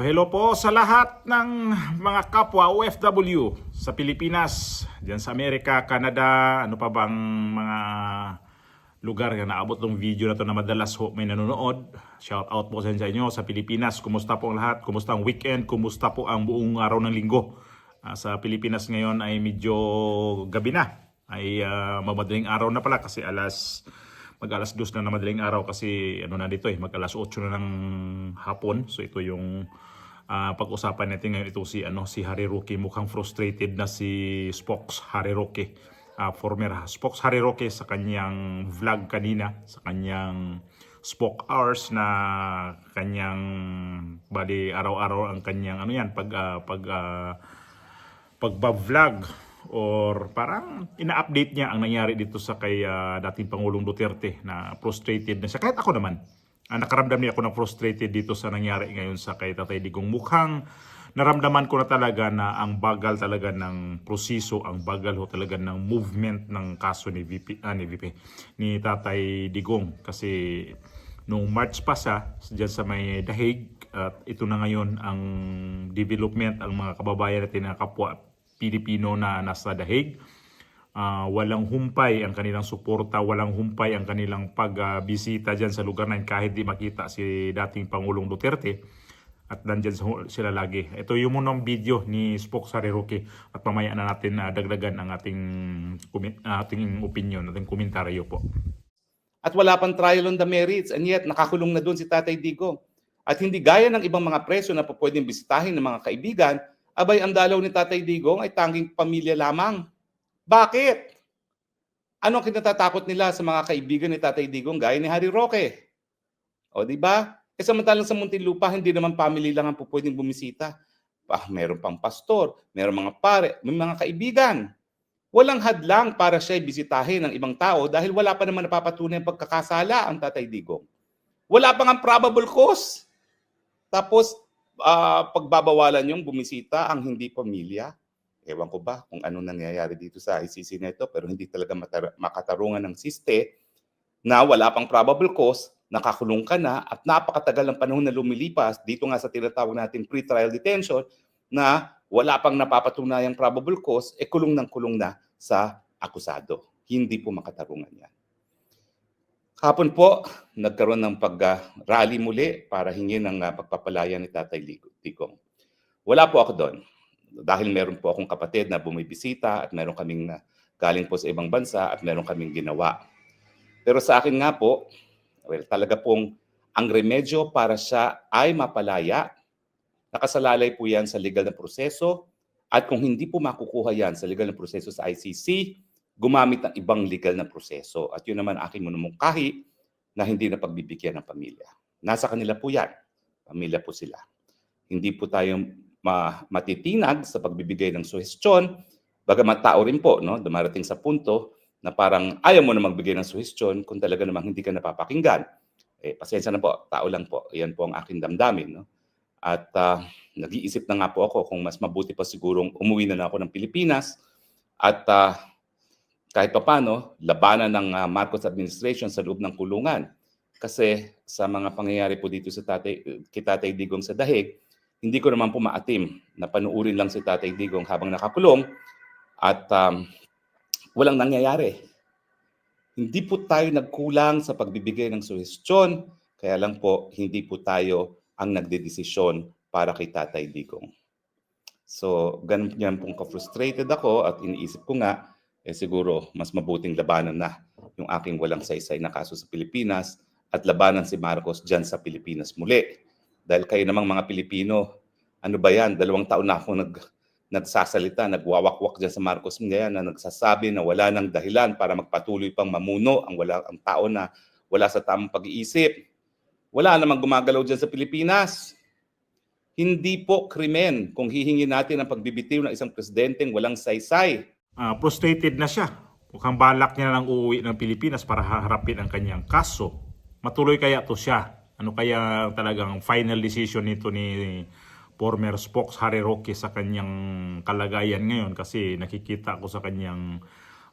Hello po sa lahat ng mga kapwa OFW sa Pilipinas, diyan sa Amerika, Canada, ano pa bang mga lugar na naabot ng video na to na madalas ho may nanonood. Shout out po sa inyo sa Pilipinas. Kumusta po ang lahat? Kumusta ang weekend? Kumusta po ang buong araw ng linggo? Sa Pilipinas ngayon ay medyo gabi na. Madaling araw na pala kasi mag alas 2 na madaling araw kasi dito mag alas 8 na ng hapon. So ito yung pag-usapan natin ngayon, ito si Haruki. Mukhang frustrated na si Spokes Haruki. Former Spokes Haruki sa kanyang vlog kanina, sa kanyang Spoke Hours na kanyang bali araw-araw ang kanyang pagba-vlog or parang ina-update niya ang nangyari dito sa kay dating Pangulong Duterte na frustrated na siya. Kahit ako naman, nakaramdam niya ako ng frustrated dito sa nangyari ngayon sa kay Tatay Digong. Mukhang naramdaman ko na talaga na ang bagal talaga ng proseso, ang bagal ho talaga ng movement ng kaso ni ni Tatay Digong. Kasi nung March pa siya, dyan sa may dahig, at ito na ngayon ang development, ang mga kababayan natin na kapwa Pilipino na nasa dahig. Walang humpay ang kanilang suporta, walang humpay ang kanilang pagbisita dyan sa lugar na yun kahit di makita si dating Pangulong Duterte. At nandyan sila lagi. Ito yung munang video ni Spokes Haruki at mamaya na natin dagdagan ang ating opinion, ating komentaryo po. At wala pang trial on the merits and yet nakakulong na doon si Tatay Digong. At hindi gaya ng ibang mga preso na pwedeng bisitahin ng mga kaibigan, abay ang dalaw ni Tatay Digong ay tanging pamilya lamang. Bakit? Ano ang kinatatakot nila sa mga kaibigan ni Tatay Digong gaya ni Harry Roque? O di ba? Samantalang sa Muntinlupa, hindi naman family lang ang pwedeng bumisita. Meron pang pastor, meron mga pare, may mga kaibigan. Walang hadlang para siya'y bisitahin ng ibang tao dahil wala pa naman napapatunay ang pagkakasala ang Tatay Digong. Wala pa nga probable cause. Tapos, pagbabawalan yung bumisita ang hindi pamilya. Ewan ko ba kung ano nangyayari dito sa ICC na ito, pero hindi talaga makatarungan ng siste na wala pang probable cause, nakakulong ka na at napakatagal ng panahon na lumilipas dito nga sa tinatawag natin pre-trial detention na wala pang napapatunayang probable cause, kulong na sa akusado. Hindi po makatarungan yan. Hapon po, nagkaroon ng pag-rally muli para hingin ng pagpapalaya ni Tatay Digong. Wala po ako doon dahil meron po akong kapatid na bumibisita at meron kaming galing po sa ibang bansa at meron kaming ginawa. Pero sa akin nga po, talaga pong ang remedyo para siya ay mapalaya, nakasalalay po yan sa legal na proseso at kung hindi po makukuha yan sa legal na proseso sa ICC, gumamit ng ibang legal na proseso. At yun naman aking minumungkahi na hindi na pagbibigyan ng pamilya. Nasa kanila po yan. Pamilya po sila. Hindi po tayo matitinag sa pagbibigay ng suhestyon. Bagamat tao rin po, no? Dumarating sa punto na parang ayaw mo na magbigay ng suhestyon kung talaga namang hindi ka napapakinggan. Pasensya na po, tao lang po. Iyan po ang aking damdamin. No? At nag-iisip na nga po ako kung mas mabuti pa sigurong umuwi na ako ng Pilipinas at kahit pa paano, labanan ng Marcos administration sa loob ng kulungan. Kasi sa mga pangyayari po dito sa Tatay Digong sa dahig, hindi ko naman po maatim na panuurin lang si Tatay Digong habang nakakulong at walang nangyayari. Hindi po tayo nagkulang sa pagbibigay ng suhestyon, kaya lang po hindi po tayo ang nagdedesisyon para kay Tatay Digong. So, ganyan pong ka-frustrated ako at iniisip ko nga, siguro mas mabuting labanan na yung aking walang saysay na kaso sa Pilipinas at labanan si Marcos dyan sa Pilipinas muli. Dahil kayo namang mga Pilipino, ano ba yan? 2 taon na ako nagsasalita, nagwawakwak dyan sa Marcos ngayon na nagsasabi na wala nang dahilan para magpatuloy pang mamuno ang tao na wala sa tamang pag-iisip. Wala namang gumagalaw dyan sa Pilipinas. Hindi po krimen kung hihingin natin ang pagbibitiw ng isang presidenteng walang saysay. Frustrated na siya. Mukhang balak niya nang uuwi ng Pilipinas para harapin ang kanyang kaso. Matuloy kaya to siya? Ano kaya talagang final decision nito ni former Spokes Haruki sa kanyang kalagayan ngayon? Kasi nakikita ko sa kanyang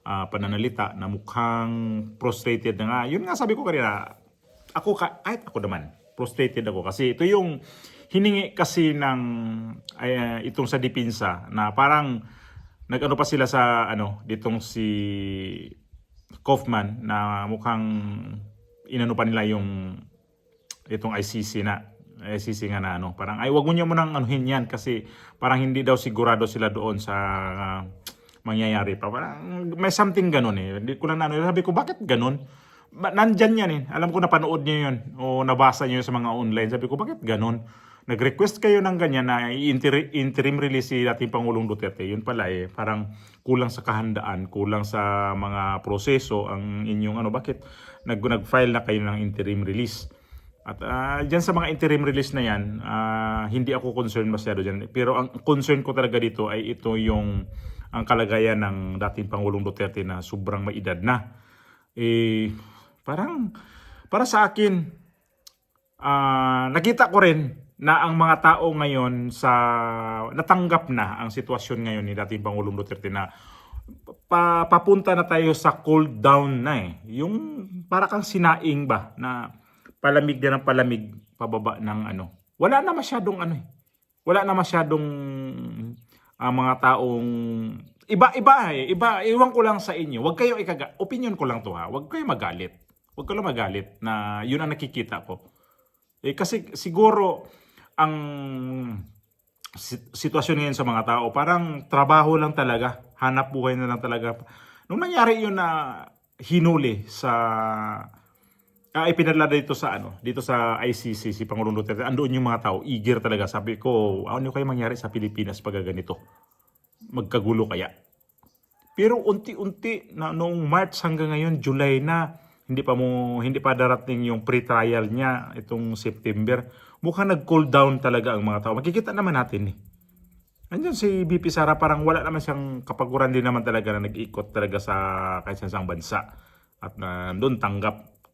pananalita na mukhang frustrated na nga. Yun nga sabi ko kanina, kahit ako naman, frustrated ako. Kasi ito yung hiningi kasi ng itong sa Dipinsa na parang nag-ano pa sila sa ditong si Kaufman na mukhang inano pa nila yung itong ICC nga na parang ay wag mo niyo munang anuhin yan kasi parang hindi daw sigurado sila doon sa mangyayari pa. Parang may something ganun eh. Hindi ko lang sabi ko bakit ganun? Nandyan yan eh. Alam ko napanood niyo yun o nabasa niyo sa mga online. Sabi ko bakit ganun? Nag-request kayo ng ganyan na interim release si dating Pangulong Duterte. Yun pala eh, parang kulang sa kahandaan, kulang sa mga proseso ang inyong bakit nag-file na kayo ng interim release. At dyan sa mga interim release na yan, hindi ako concerned masyado dyan. Pero ang concern ko talaga dito ay ito yung ang kalagayan ng dating Pangulong Duterte na sobrang maedad na. Parang para sa akin, nakita ko rin na ang mga tao ngayon natanggap na ang sitwasyon ngayon ni dating Pangulong Duterte na papunta na tayo sa cool down na eh. Yung para kang sinaing ba na palamig na ng palamig pababa ng Wala na masyadong Wala na masyadong mga taong iba, iwan ko lang sa inyo. Huwag kayo opinion ko lang to ha. Huwag kayo magalit. Huwag kayo magalit na yun ang nakikita ko. Kasi siguro ang sitwasyon ngayon sa mga tao, parang trabaho lang talaga, hanap buhay na lang talaga. Nung nangyari yun na hinuli ipinadala dito sa ICC si Pangulong Duterte, andoon yung mga tao, eager talaga. Sabi ko, ano kayo mangyari sa Pilipinas pag ganito? Magkagulo kaya? Pero unti-unti na noong March hanggang ngayon, July na, hindi pa darating yung pre-trial niya itong September. Mukhang nag-cool down talaga ang mga tao. Makikita naman natin eh. Andiyan si BP Sara, parang wala naman siyang kapaguran din naman talaga na nag-ikot talaga sa kahit sa isang bansa. At doon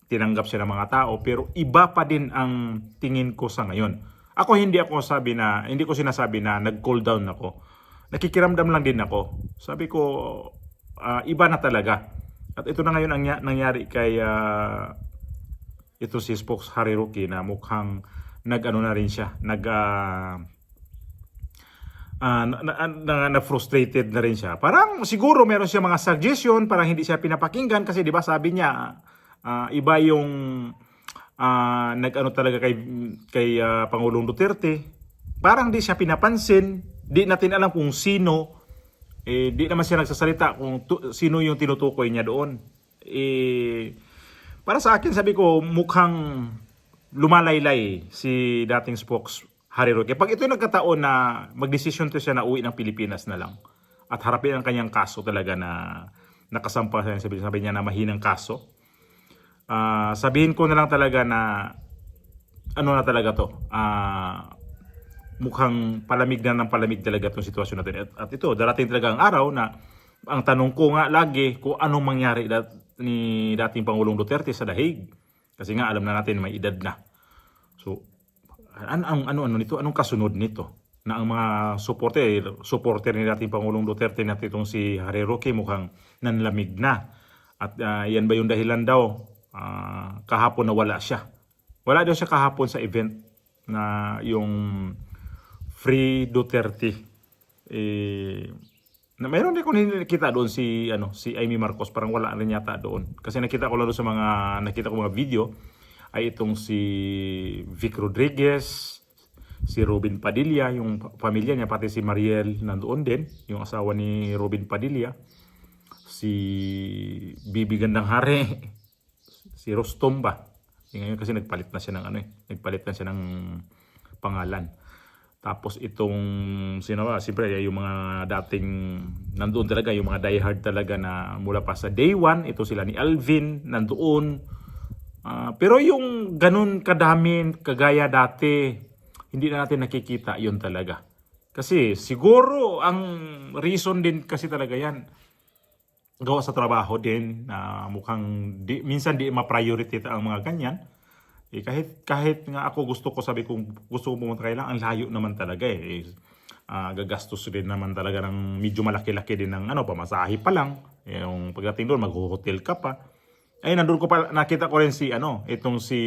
tinanggap siya ng mga tao, pero iba pa din ang tingin ko sa ngayon. Ako hindi ko sinasabi na nag-cool down ako. Nakikiramdam lang din ako. Sabi ko, iba na talaga. At ito na ngayon ang nangyari kay ito si Spokes Haruki na mukhang na rin siya, na-frustrated na rin siya. Parang siguro meron siya mga suggestion, parang hindi siya pinapakinggan kasi 'di ba sabi niya iba yung talaga kay Pangulong Duterte. Parang di siya pinapansin, di natin alam kung sino. Di naman siya nagsasalita kung sino yung tinutukoy niya doon. Para sa akin, sabi ko, mukhang lumalaylay si dating Spokes Haruki. Pag ito yung nagkataon na magdesisyon to siya na uwi ng Pilipinas na lang at harapin ang kanyang kaso talaga na nakasampa, sabi niya na mahinang kaso. Sabihin ko na lang talaga na na talaga to. Mukhang palamig na ng palamig talaga itong sitwasyon natin. At ito, darating talaga ang araw na ang tanong ko nga lagi kung anong mangyari ni dating Pangulong Duterte sa Dahig. Kasi nga alam na natin may edad na. So, ano nito? Anong kasunod nito? Na ang mga supporter ni dating Pangulong Duterte na itong si Haruki mukhang nanlamig na. At yan ba yung dahilan daw? Kahapon na wala siya. Wala daw siya kahapon sa event na yung Free Duterte. Na mayroon din ko nakita doon si Amy Marcos, parang wala rin yata doon. Kasi nakita ko mga video ay itong si Vic Rodriguez, si Robin Padilla, yung pamilya niya, pati si Mariel nandoon din, yung asawa ni Robin Padilla, si Bibi Gandang Hari, si Rostom ba? Ngayon kasi nagpalit na siya ng pangalan. Tapos itong siyempre yung mga dating nandoon talaga, yung mga diehard talaga na mula pa sa day 1, ito sila ni Alvin nandoon. Pero yung ganun kadami kagaya dati, hindi na natin nakikita yun talaga. Kasi siguro ang reason din kasi talaga yan, gawa sa trabaho din na mukhang minsan di ma-priority ang mga ganyan. Kahit nga ako gusto ko pumunta kayo lang, ang layo naman talaga eh. Gagastos din naman talaga ng medyo malaki-laki din ng pamasahe pa lang. Yung pagdating doon, mag-hotel ka pa. Ay, nakita ko rin itong si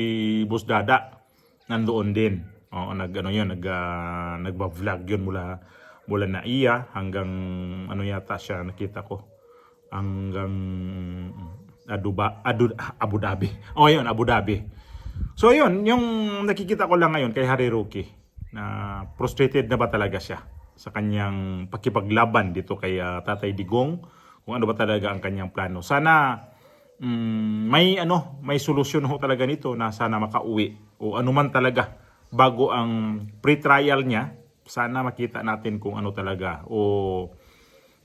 Boss Dada, nandoon din. Oo, nagba-vlog yun mula Naiya hanggang ano yata siya nakita ko hanggang Abu Dhabi. Oh, yun, Abu Dhabi. So, yun, yung nakikita ko lang ngayon kay Haruki na frustrated na ba talaga siya sa kanyang pakipaglaban dito kay Tatay Digong, kung ano ba talaga ang kanyang plano. Sana may solusyon ho talaga nito na sana makauwi o anuman talaga bago ang pre-trial niya. Sana makita natin kung ano talaga o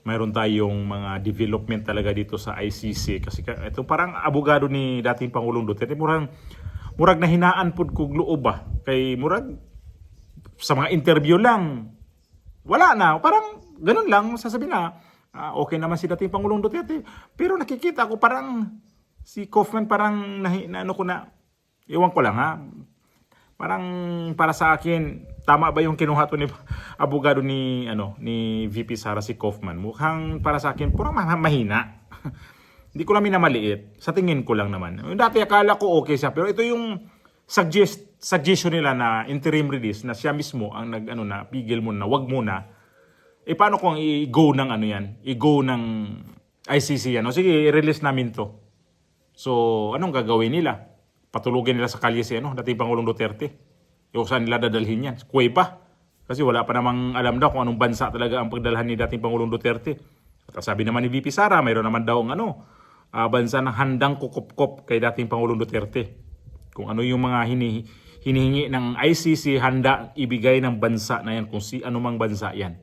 mayroon tayong mga development talaga dito sa ICC kasi ito parang abogado ni dating Pangulong Duterte murag na hinaan pud kog loob ba kay murag sa mga interview lang wala na parang ganun lang sasabihin na okay naman si dating Pangulong Duterte pero nakikita ko parang si Kaufman parang na ano ko na iwan ko lang ha. Parang para sa akin, tama ba yung kinuha to ni abogado ni VP Sara si Kaufman? Mukhang para sa akin purang mahina. Hindi ko lang minamaliit. Sa tingin ko lang naman. Dati akala ko okay siya, pero ito yung suggestion nila na interim release na siya mismo ang pigil mo na wag muna. Paano kung i-go ng i-go ng ICC yan? O sige, i-release namin to. So, anong gagawin nila? Patulugin nila sa kalye si dating Pangulong Duterte. Yung saan nila dadalhin yan? Cueva. Kasi wala pa namang alam daw kung anong bansa talaga ang pagdalhan ni dating Pangulong Duterte. At sabi naman ni VP Sara, mayroon naman daw ang bansa ng handang kukupkop kay dating Pangulong Duterte. Kung ano yung mga hinihingi ng ICC, handa ibigay ng bansa na yan kung anumang bansa yan.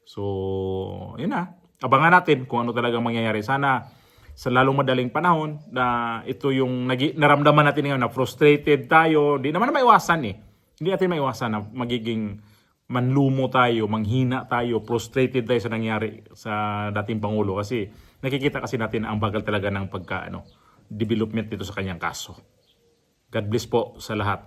So, yun na. Abangan natin kung ano talagang mangyayari. Sana sa lalong madaling panahon na ito yung naramdaman natin ngayon na frustrated tayo. Hindi naman maiwasan Hindi natin maiwasan na magiging manlumo tayo, manghina tayo, frustrated tayo sa nangyari sa dating Pangulo kasi nakikita kasi natin ang bagal talaga ng development dito sa kanyang kaso. God bless po sa lahat.